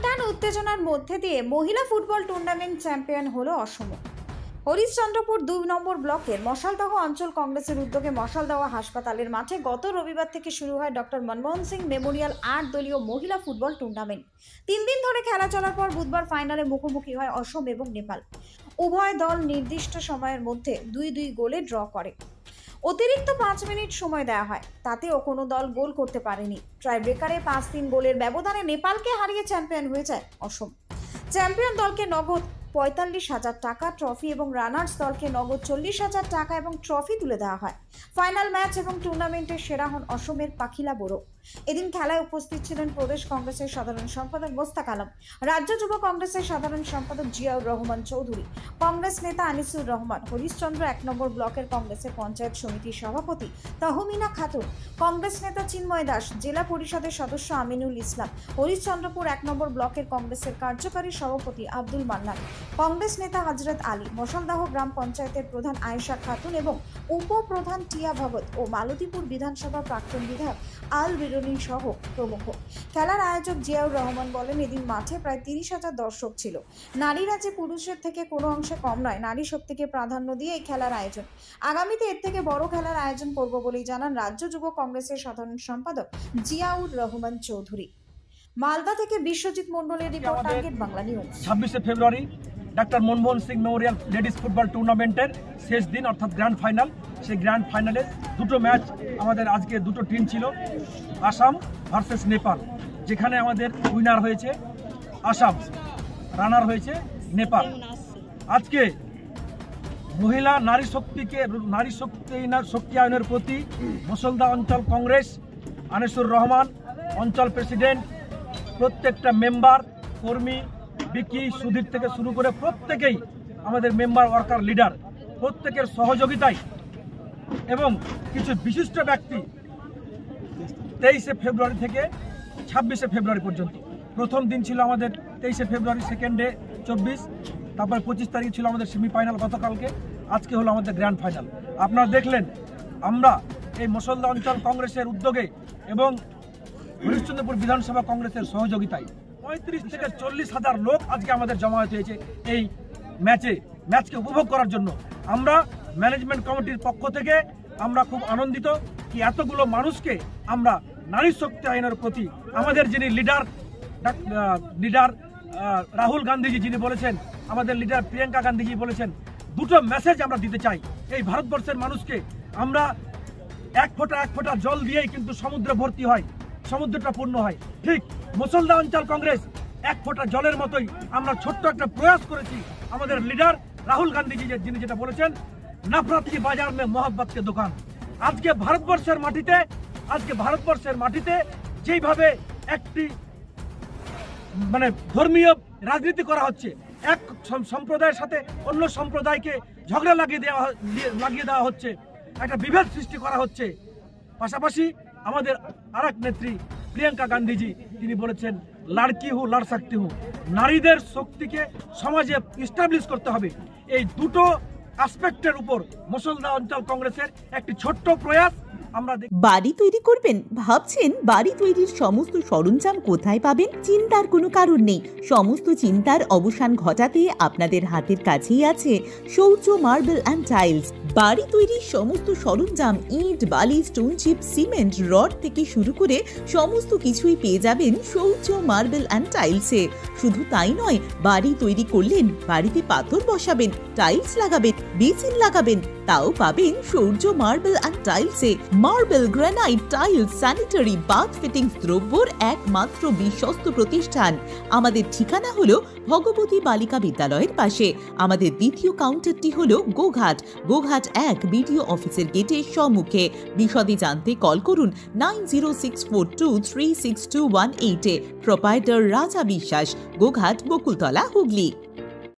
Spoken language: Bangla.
টান উত্তেজনার মধ্যে দিয়ে মহিলা ফুটবল টুর্নামেন্ট চ্যাম্পিয়ন হলো অসম। হরিশ্চন্দ্রপুর ২ নম্বর ব্লকের মশালদহ অঞ্চল কংগ্রেসের উদ্যোগে মশালদহ হাসপাতালের মাঠে গত রবিবার থেকে শুরু হয় ডক্টর মনমোহন সিং মেমোরিয়াল ৮ দলীয় মহিলা ফুটবল টুর্নামেন্ট। ৩ দিন ধরে খেলা চলার পর বুধবার ফাইনালে মুখোমুখি হয় অসম এবং নেপাল। উভয় দল নির্দিষ্ট সময়ের মধ্যে ২-২ গোলে ড্র করে। অতিরিক্ত ৫ মিনিট সময় দেওয়া হয়, তাতেও কোনো দল গোল করতে পারেনি। ট্রাই ব্রেকারে ৫-৩ গোলের ব্যবধানে নেপালকে হারিয়ে চ্যাম্পিয়ন হয়ে যায় অসম। চ্যাম্পিয়ন দলকে নগদ ৪৫,০০০ টাকা ট্রফি এবং রানার্স দলকে নগদ ৪০,০০০ টাকা এবং ট্রফি তুলে দেওয়া হয়। ফাইনাল ম্যাচ এবং টুর্নামেন্টের সেরা হন অসমের পাখিলা বড়ো। এদিন খেলায় উপস্থিত ছিলেন প্রদেশ কংগ্রেসের সাধারণ সম্পাদক মোস্তাক আলম, রাজ্য যুব কংগ্রেসের সাধারণ সম্পাদক জিয়াউর রহমান চৌধুরী, কংগ্রেস নেতা আনিসুর রহমান, হরিশ্চন্দ্র ১ নম্বর ব্লকের কংগ্রেসের পঞ্চায়েত সমিতির সভাপতি তহমিনা খাতুন, কংগ্রেস নেতা চিন্ময় দাস, জেলা পরিষদের সদস্য আমিনুল ইসলাম, হরিশ্চন্দ্রপুর ১ নম্বর ব্লকের কংগ্রেসের কার্যকারী সভাপতি আব্দুল মান্নান, কংগ্রেস নেতা হজরত আলী, মশালদহ গ্রাম পঞ্চায়েতের প্রধান আয়েশা খাতুন এবং উপপ্রধান টিয়া ভগত ও মালতীপুর বিধানসভা প্রাক্তন বিধায়ক আল বিরুনি সহ প্রমুখ। খেলার আয়োজক জিয়াউর রহমান বলেন, এদিন মাঠে প্রায় ৩০,০০০ দর্শক ছিল। নারীরা যে পুরুষের থেকে কোনো অংশে কম নয়, নারী শক্তিকে প্রাধান্য দিয়ে এই খেলার আয়োজন। আগামীতে এর থেকে বড় খেলার আয়োজন করব বলেই জানান রাজ্য যুব কংগ্রেসের সাধারণ সম্পাদক জিয়াউর রহমান চৌধুরী। মালদা থেকে বিশ্বজিৎ মন্ডলের রিপোর্ট, টার্গেট বাংলা নিউজ। ২৬শে ফেব্রুয়ারি doctor Manmohan Singh memorial ladies football টুর্নামেন্টের শেষ দিন অর্থাৎ গ্র্যান্ড ফাইনাল। সেই গ্র্যান্ড ফাইনালে দুটো ম্যাচ আমাদের আজকে দুটো টিম ছিল, আসাম ভার্সেস নেপাল, যেখানে আমাদের উইনার হয়েছে আসাম, রানার হয়েছে নেপাল। আজকে মহিলা নারী শক্তিয়ায়নের প্রতি মশালদহ অঞ্চল কংগ্রেস, আনিসুর রহমান অঞ্চল প্রেসিডেন্ট, প্রত্যেকটা মেম্বার, কর্মী, বিকি, সুধীর থেকে শুরু করে প্রত্যেকেই আমাদের মেম্বার, ওয়ার্কার, লিডার, প্রত্যেকের সহযোগিতায় এবং কিছু বিশিষ্ট ব্যক্তি ২৩শে ফেব্রুয়ারি থেকে ২৬শে ফেব্রুয়ারি পর্যন্ত। প্রথম দিন ছিল আমাদের ২৩শে ফেব্রুয়ারি, সেকেন্ড ডে ২৪, তারপর ২৫ তারিখ ছিল আমাদের সেমিফাইনাল গতকালকে, আজকে হলো আমাদের গ্র্যান্ড ফাইনাল। আপনারা দেখলেন আমরা এই মশালদহ অঞ্চল কংগ্রেসের উদ্যোগে এবং হরিশ্চন্দ্রপুর বিধানসভা কংগ্রেসের সহযোগিতায় ৩৫ থেকে ৪০,০০০ লোক আজকে আমাদের জমায়েত হয়েছে এই ম্যাচকে উপভোগ করার জন্য। আমরা ম্যানেজমেন্ট কমিটির পক্ষ থেকে আমরা খুব আনন্দিত কি এতগুলো মানুষকে আমরা নারী শক্তি আইনের প্রতি আমাদের যিনি লিডার রাহুল গান্ধীজি যিনি বলেছেন, আমাদের লিডার প্রিয়াঙ্কা গান্ধীজি বলেছেন, দুটো মেসেজ আমরা দিতে চাই এই ভারতবর্ষের মানুষকে। আমরা এক ফোঁটা জল দিয়েই কিন্তু সমুদ্র ভর্তি হয়, সমুদ্রটা পূর্ণ হয়। ঠিক মশালদহ অঞ্চল কংগ্রেস এক ফোঁটা জলের মতোই আমরা ছোট্ট একটা প্রয়াস করেছি। আমাদের লিডার রাহুল গান্ধীজি যিনি যেটা বলেছেন, নফরত কি বাজার মে মোহাব্বত কে দোকান। আজকে ভারতবর্ষের মাটিতে যেইভাবে একটি ধর্মীয় রাজনীতি করা হচ্ছে, এক সম্প্রদায়ের সাথে অন্য সম্প্রদায়কে ঝগড়া লাগিয়ে দেওয়া হচ্ছে, একটা বিভেদ সৃষ্টি করা হচ্ছে। পাশাপাশি আমাদের আরেক নেত্রী প্রিয়াঙ্কা গান্ধীজি তিনি বলেছেন, লড়কি হু লড় সকতি হু, নারীদের শক্তিকে সমাজে ইস্টাবলিশ করতে হবে। এই দুটো অ্যাসপেক্টের উপর মশালদহ অঞ্চল কংগ্রেসের একটি ছোট্ট প্রয়াস। বাড়ি তৈরি করবেন, ভাবছেন বাড়ি তৈরির সমস্ত সরঞ্জাম কোথায় পাবেন? চিন্তার কোনো কারণ নেই। সমস্ত চিন্তার অবসান ঘটাতে আপনাদের হাতের কাছেই আছে শৌর্য মার্বেল অ্যান্ড টাইলস। বাড়ি তৈরির সমস্ত সরঞ্জাম, ইট, বালি, স্টোন চিপ, সিমেন্ট, রড থেকে শুরু করে সমস্ত কিছুই পেয়ে যাবেন শৌর্য মার্বেল অ্যান্ড টাইলসে। শুধু তাই নয়, বাড়ি তৈরি করলেন, বাড়িতে পাথর বসাবেন, টাইলস লাগাবেন, বেসিন লাগাবেন, তাও পাবেন শৌর্য মার্বেল অ্যান্ড টাইলসে। Marble, granite, tiles, sanitary, bath fittings দ্রব্যর একমাত্র বিশ্বস্ত প্রতিষ্ঠান। আমাদের ঠিকানা হলো ভগবতী বালিকা বিদ্যালয়ের পাশে। আমাদের দ্বিতীয় কাউন্টারটি হলো গোঘাট ১ বিডিও অফিসের গেটের সম্মুখে। বিশদে জানতে কল করুন 9064236218 এ। প্রোপাইটার রাজা বিশ্বাস, গোঘাট, বকুলতলা, হুগলি।